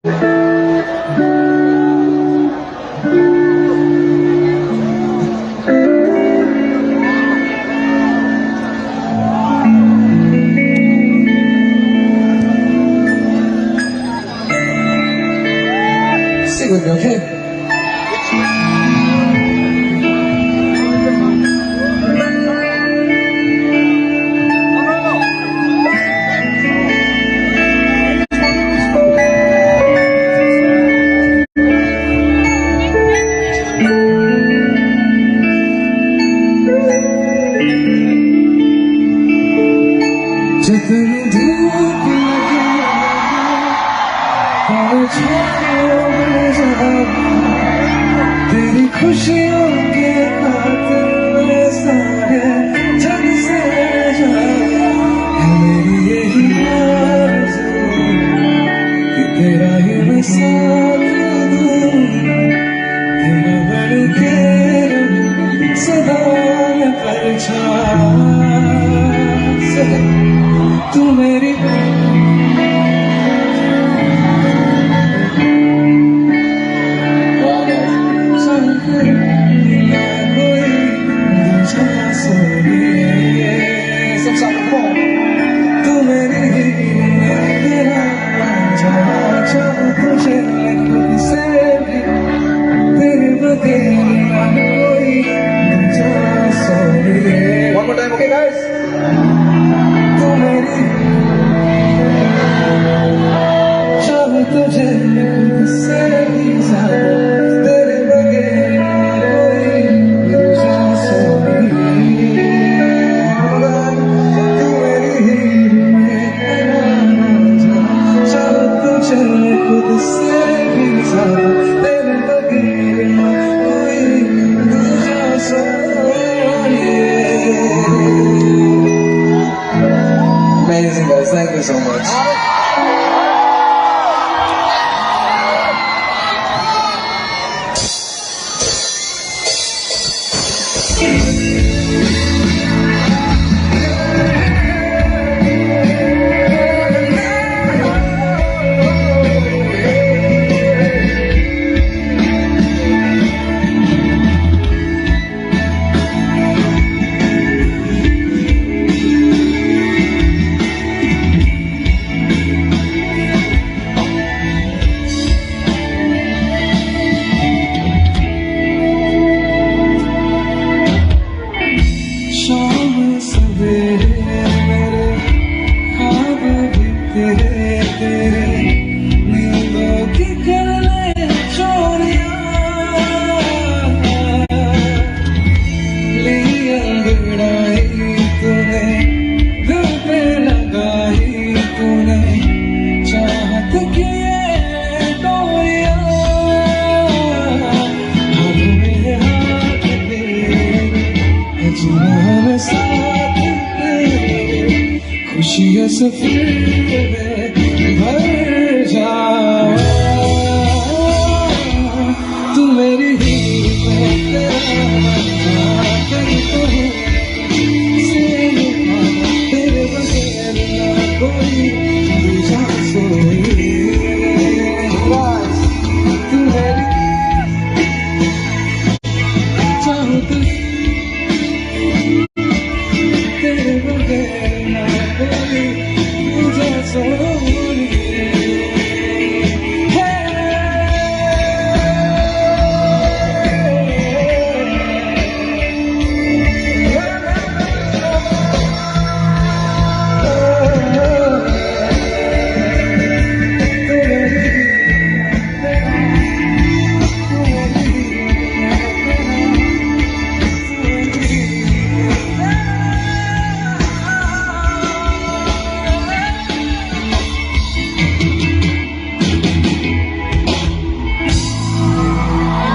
Sing with me, okay? जितनी धूप लगे तेरी खुशियों के खातिर ऐसा है जग से मेरी यही आरज़ू कि तेरा ही मैं साथ दूं, तेरा बन के सदा मैं परछाई तू मेरी One more time, okay guys? तू मेरी चाहूं तुझे खुद से भी ज्यादा, तेरे बगैर कोई मुझे सोनी। तू मेरी चाहूं तुझे खुद से भी ज्यादा, तेरे बगैर कोई मुझे Soni. Amazing guys, thank you so much. खुशियों से फिर भर जाओ, तू मेरी ही तेरे बगैर ना कोई दूजा सोए। तू मेरी चाहूं तुझे तेरे बगैर ना कोई दूजा सोए।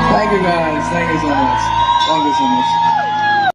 Thank you guys, thank you so much, thank you so much.